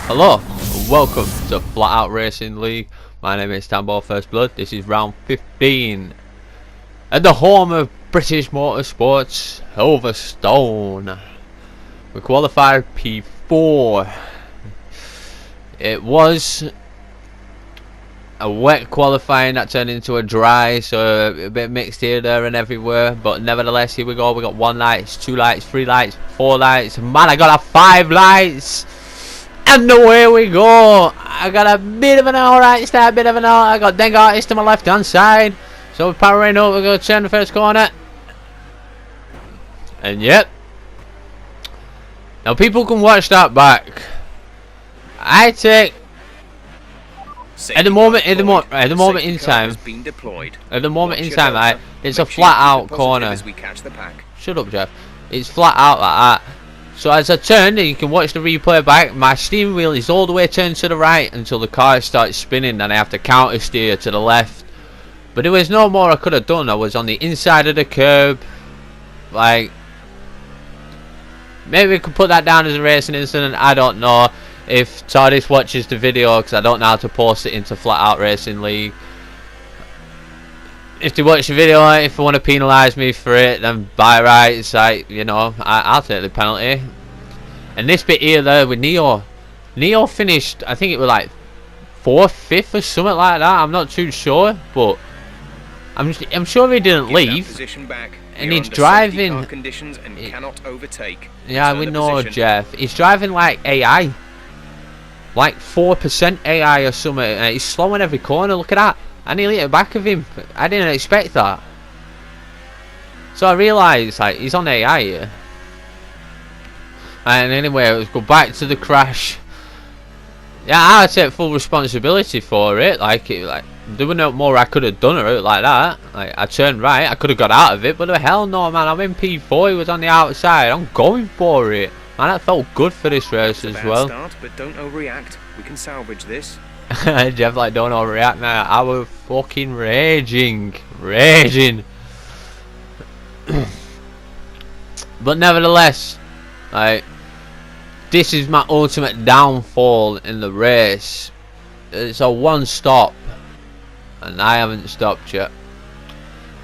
Hello, and welcome to FlatOutRacing League. My name is Tambor First Blood. This is round 15 at the home of British Motorsports, Sliverstone. We qualified P4. It was a wet qualifying that turned into a dry, so a bit mixed here, there and everywhere, but nevertheless, here we go. We got 1 light, 2 lights, 3 lights, 4 lights. Man, I got a 5 lights, and away we go. I got a bit of an alright start, bit of an alright. I got Deng Artist to my left hand side, so we're powering up. We're going to turn the first corner, and yep, now people can watch that back. I take at the moment in time, it's a flat out corner. Shut up, Jeff. It's flat out like that. So as I turn, you can watch the replay back. My steering wheel is all the way turned to the right until the car starts spinning, and I have to counter steer to the left. But there was no more I could have done. I was on the inside of the curb. Like, maybe we could put that down as a racing incident. I don't know. If Tardis watches the video, because I don't know how to post it into FlatOutRacing League. If they watch the video, if they want to penalise me for it, then by rights, you know, I'll take the penalty. And this bit here, there with Neo finished, I think it was like 4th, 5th or something like that. I'm not too sure, but I'm sure he didn't leave. And he's driving. Yeah, we know, Jeff. He's driving like AI. Like 4% AI or something. He's slowing every corner. Look at that. I nearly hit the back of him. I didn't expect that. So I realised, like, he's on AI here. And anyway, let's go back to the crash. Yeah, I take full responsibility for it. Like there was no more I could have done or like that. Like, I turned right. I could have got out of it, but the hell no, man. I'm in P4. He was on the outside. I'm going for it. Man, that felt good for this race as well. Start, but don't overreact. We can salvage this. Jeff, like, don't overreact now. I was fucking raging. But nevertheless, like, this is my ultimate downfall in the race. It's a 1 stop, and I haven't stopped yet.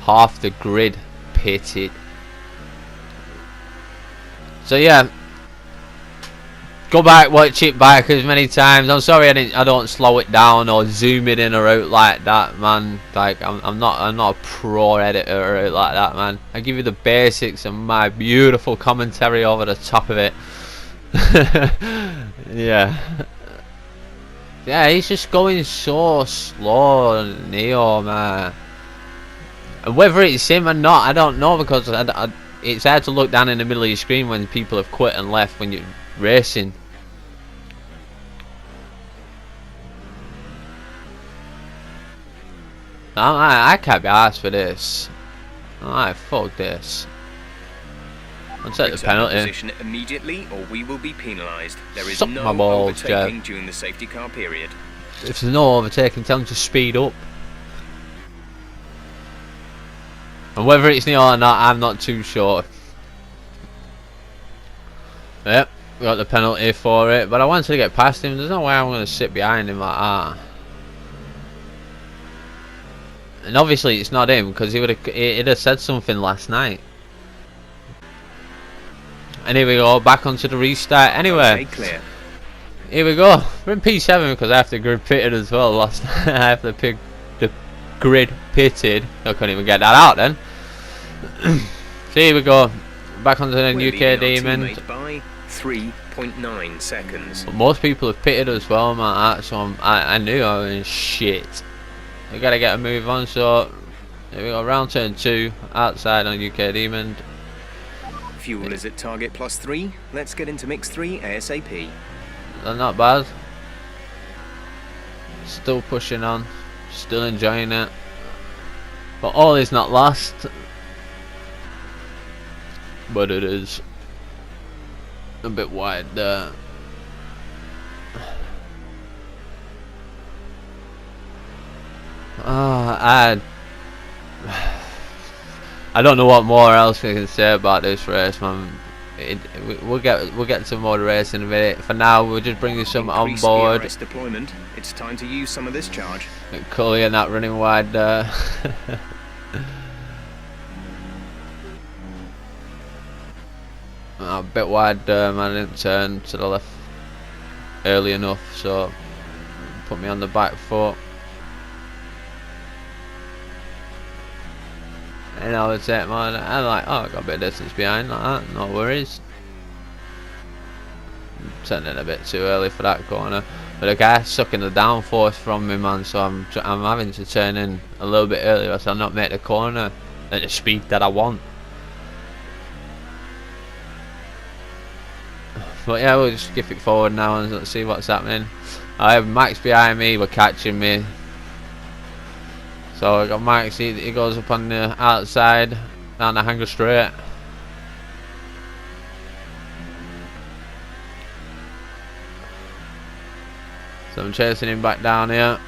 Half the grid pitted. So yeah. Go back, watch it back as many times. I'm sorry I don't slow it down or zoom it in or out like that, man. Like, I'm not a pro editor or out like that, man. I give you the basics and my beautiful commentary over the top of it. Yeah. Yeah, he's just going so slow, Neo, man. And whether it's him or not, I don't know, because it's hard to look down in the middle of your screen when people have quit and left when you're racing. I can't be arsed for this. Alright, fuck this. I'll take the penalty. Position immediately, or we will be penalised. There is Suck no my balls, overtaking Jeff. during the safety car period. If there's no overtaking, tell them to speed up. And whether it's Neo or not, I'm not too sure. Yep, we got the penalty for it, but I wanted to get past him. There's no way I'm going to sit behind him like that. And obviously it's not him, because he'd have said something last night. And here we go, back onto the restart. Anyway, here we go. We're in P7 because I have the grid pitted as well. Last night I have the grid pitted. I couldn't even get that out then. So here we go, back onto the UK Demon. 3.9 seconds. But most people have pitted as well, man. So I knew I was in shit. We gotta get a move on. So here we go, round turn 2, outside on UK Demon. Fuel is at target +3. Let's get into mix 3 ASAP. That's not bad. Still pushing on, still enjoying it. But all is not lost. But it is a bit wide there. I don't know what more else we can say about this race, man. we'll get to motor racing in a minute. For now, we're just bringing some on Increase board. ERS deployment. It's time to use some of this charge. Cully and that running wide there. A bit wide there, man. I didn't turn to the left early enough, so put me on the back foot. And I would say, man, I'm like, oh, I got a bit of distance behind, like that, no worries. Turning a bit too early for that corner, but the guy's sucking the downforce from me, man. So I'm having to turn in a little bit earlier, so I'm not make the corner at the speed that I want. But yeah, we'll just skip it forward now and let's see what's happening. I have Max behind me, we're catching me. So I got Max, he goes up on the outside, down the hanger straight. So I'm chasing him back down here.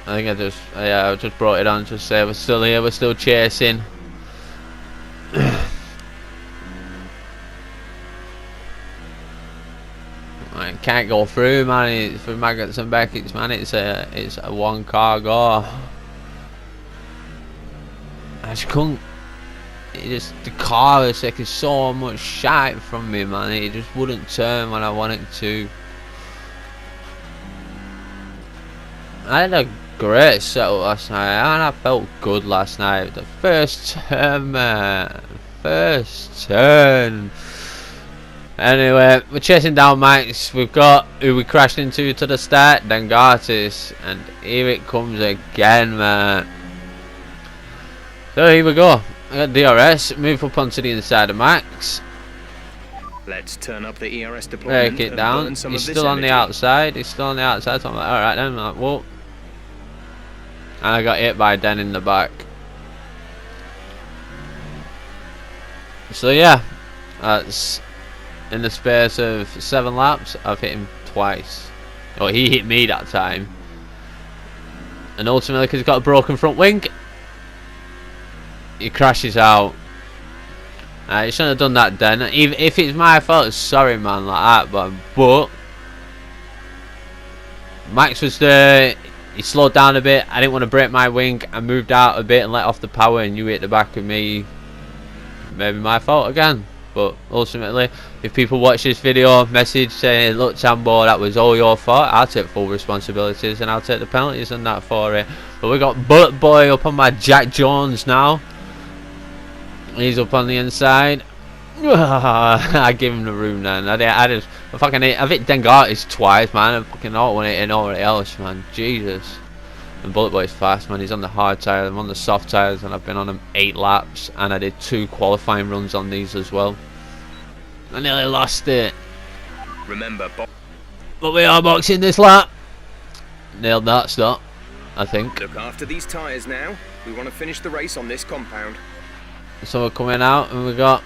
I think I just brought it on to say we're still here, we're still chasing. I can't go through, man. For Maggots and Beckett's, man, it's a one car go. I just couldn't. The car was taking so much shite from me, man. It just wouldn't turn when I wanted to. I had a great setup last night, and I felt good last night. The first turn, man. First turn. Anyway, we're chasing down Max. We've got who we crashed into to the start, Dengartis, and here it comes again, man. So here we go. I got DRS, move up onto the inside of Max. Let's turn up the ERS deployment. Break it down. He's still on the outside. He's still on the outside. So I'm like, alright then. I'm like, whoa. And I got hit by Den in the back. So yeah, that's in the space of 7 laps. I've hit him twice. Oh, he hit me that time. And ultimately, because he's got a broken front wing, he crashes out. He shouldn't have done that then. Even if it's my fault, sorry man, like that. But Max was there. He slowed down a bit. I didn't want to break my wing. I moved out a bit and let off the power, and you hit the back of me. Maybe my fault again. But ultimately, if people watch this video, message saying, "Look, Tambo, that was all your fault," I'll take full responsibilities and I'll take the penalties and that for it. But we got Bullet Boy up on my Jack Jones now. He's up on the inside. I give him the room then. I've hit Dengartis twice, man. I fucking don't want it in nobody else, man. Jesus. And Bullet Boy's fast, man. He's on the hard tyres. I'm on the soft tyres, and I've been on them 8 laps, and I did 2 qualifying runs on these as well. I nearly lost it. Remember, but we are boxing this lap. Nailed that stop, I think. Look after these tyres now. We want to finish the race on this compound. So we're coming out, and we got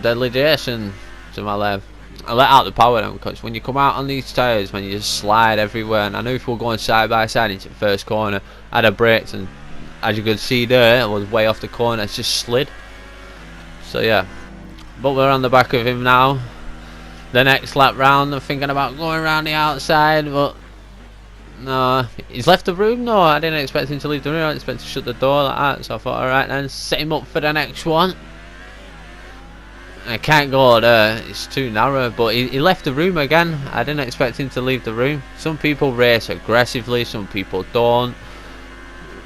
Deadly Jason to my left. I let out the power then, because when you come out on these tyres, man, you just slide everywhere. And I knew if we were going side by side into the first corner, I had a brakes, and as you could see there, it was way off the corner. It's just slid. So yeah, but we're on the back of him now. The next lap round, I'm thinking about going around the outside, but no, he's left the room. No, I didn't expect him to leave the room. I didn't expect to shut the door like that. So I thought, alright then, set him up for the next one. I can't go there, it's too narrow, but he left the room again. I didn't expect him to leave the room. Some people race aggressively, some people don't.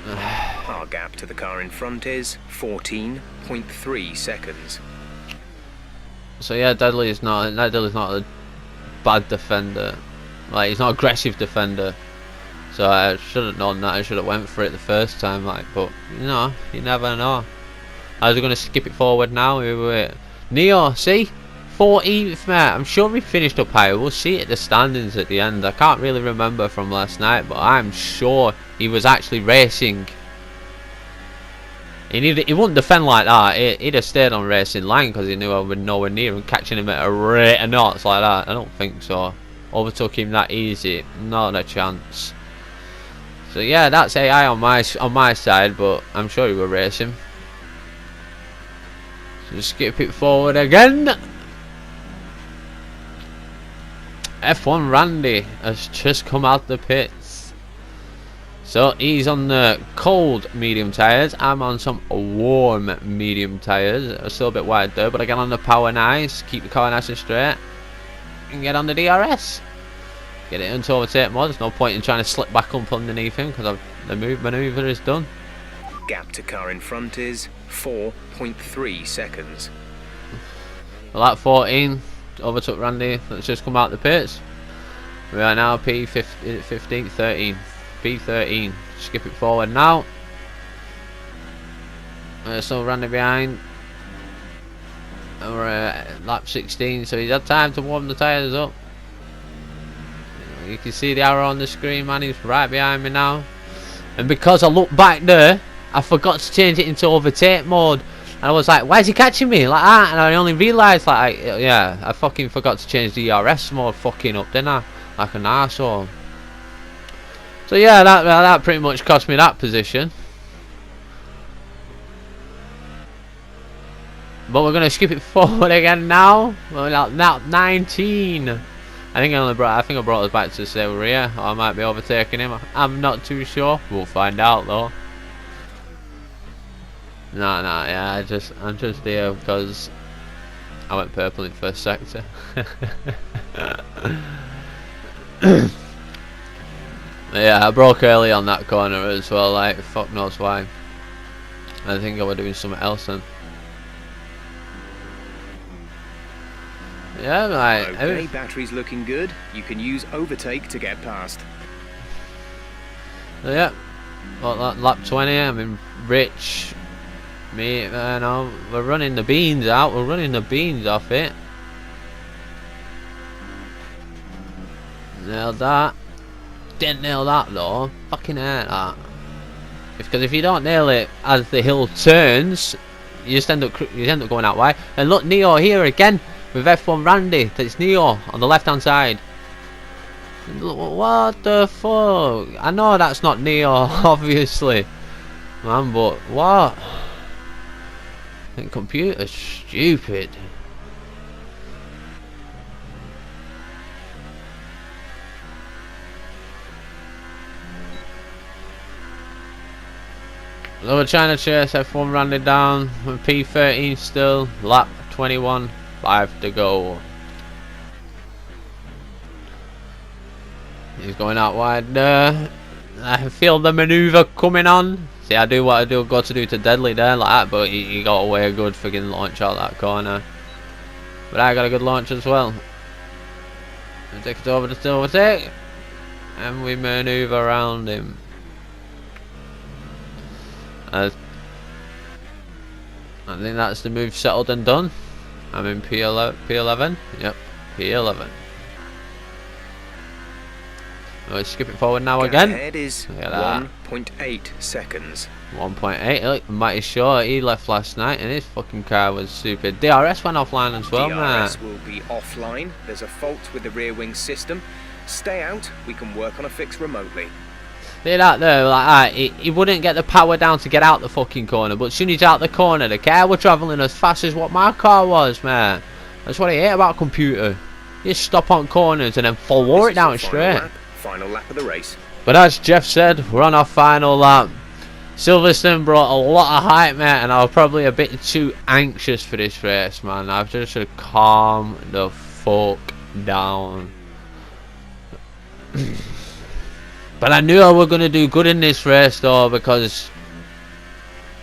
Our gap to the car in front is 14.3 seconds. So yeah, Deadly's not a bad defender. Like, he's not an aggressive defender. So I should have known that. I should have went for it the first time, like, but you know, you never know. I was gonna skip it forward now. Neo, see? 14th, mate. I'm sure we finished up higher. We'll see it at the standings at the end. I can't really remember from last night, but I'm sure he was actually racing. He wouldn't defend like that. He'd have stayed on racing line because he knew I would nowhere near him, catching him at a rate of knots like that. I don't think so. Overtook him that easy. Not a chance. So yeah, that's AI on my side, but I'm sure he will race him. So just skip it forward again. F1 Randy has just come out the pits. So he's on the cold medium tyres. I'm on some warm medium tyres. It's still a bit wide there, but I get on the power nice, keep the car nice and straight, and get on the DRS. Get it into overtake mode. There's no point in trying to slip back up underneath him because the manoeuvre is done. Gap to car in front is 4.3 seconds. Lap 14, overtook Randy. Let's just come out the pits. We are now P15, 13. P13. Skip it forward now. So Randy behind. And we're at lap 16, so he's had time to warm the tyres up. You can see the arrow on the screen, man. He's right behind me now. And because I looked back there, I forgot to change it into overtake mode. And I was like, why is he catching me like that? And I only realised, like, yeah, I fucking forgot to change the DRS mode fucking up, didn't I? Like an arsehole. So yeah, that pretty much cost me that position. But we're going to skip it forward again now. We're at 19. I think I brought us back to Silveria, or I might be overtaking him. I'm not too sure. We'll find out though. Yeah, I'm just here because I went purple in first sector. Yeah, I broke early on that corner as well. Like fuck knows why. I think I was doing something else then. Yeah, right. Okay, battery's looking good. You can use overtake to get past. So yeah, well, lap 20. I'm in rich. Me, no, we're running the beans out. We're running the beans off it. Nailed that. Didn't nail that though. Fucking hate that. Because if you don't nail it as the hill turns, you just end up going out wide. And look, Neo here again. With F1 Randy, that's Neo on the left hand side. What the fuck? I know that's not Neo, obviously, man, but what? The computer's stupid. So we're trying to chase F1 Randy down with P13 still, lap 21. 5 to go. He's going out wide there. I feel the manoeuvre coming on. See, I do what I got to do to Deadly there like that, but he got away good for getting launch out that corner. But I got a good launch as well. And take it over to overtake, and we manoeuvre around him. I think that's the move settled and done. I'm in P11. Yep, P11. Let's skip it forward now again. Ahead is 1.8 seconds. 1.8. Look, Mighty Shaw, he left last night and his fucking car was stupid. DRS went offline as well, man. DRS will be offline. There's a fault with the rear wing system. Stay out. We can work on a fix remotely. See that there, like he wouldn't get the power down to get out the fucking corner, but as soon as he's out the corner, the car was travelling as fast as what my car was, man. That's what I hate about computer. You just stop on corners and then floor it down straight. Final lap of the race. But as Jeff said, we're on our final lap. Silverstone brought a lot of hype, mate, and I was probably a bit too anxious for this race, man. I've just should calm the fuck down. But I knew I was going to do good in this race though, because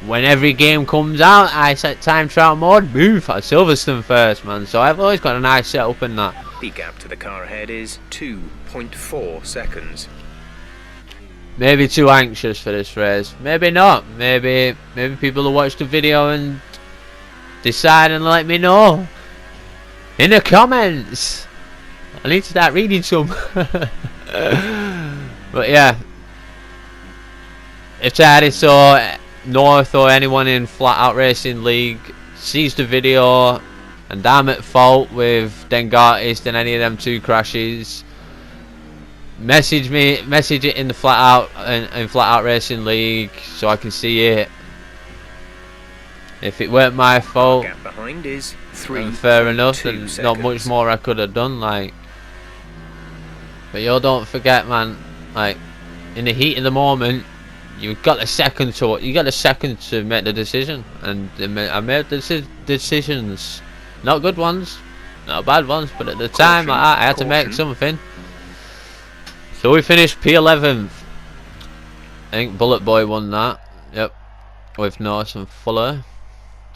when every game comes out, I set time trial mode, move at Silverstone first, man. So I've always got a nice setup in that. The gap to the car ahead is 2.4 seconds. Maybe too anxious for this race. Maybe not. Maybe people will watch the video and decide and let me know in the comments. I need to start reading some. But yeah, if Tardis or North or anyone in FlatOutRacing League sees the video and I'm at fault with Dengartist and any of them two crashes, message it in the FlatOutRacing League so I can see it. If it weren't my fault, gap behind is 3. fair enough, and seconds. not much more I could have done. Like, But you don't forget, man. Like in the heat of the moment, you got a second to make the decision, and I made the decisions, not good ones, not bad ones, but at the time I had to make something. So we finished P11th. I think Bullet Boy won that. Yep, with Norse and Fuller.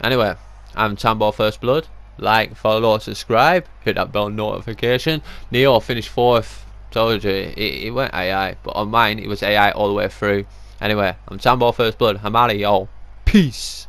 Anyway, I'm Tambo First Blood. Like, follow, subscribe, hit that bell notification. Neo finished 4th. Told you, it went AI, but on mine it was AI all the way through. Anyway, I'm Tambo First Blood. I'm out of y'all. Peace.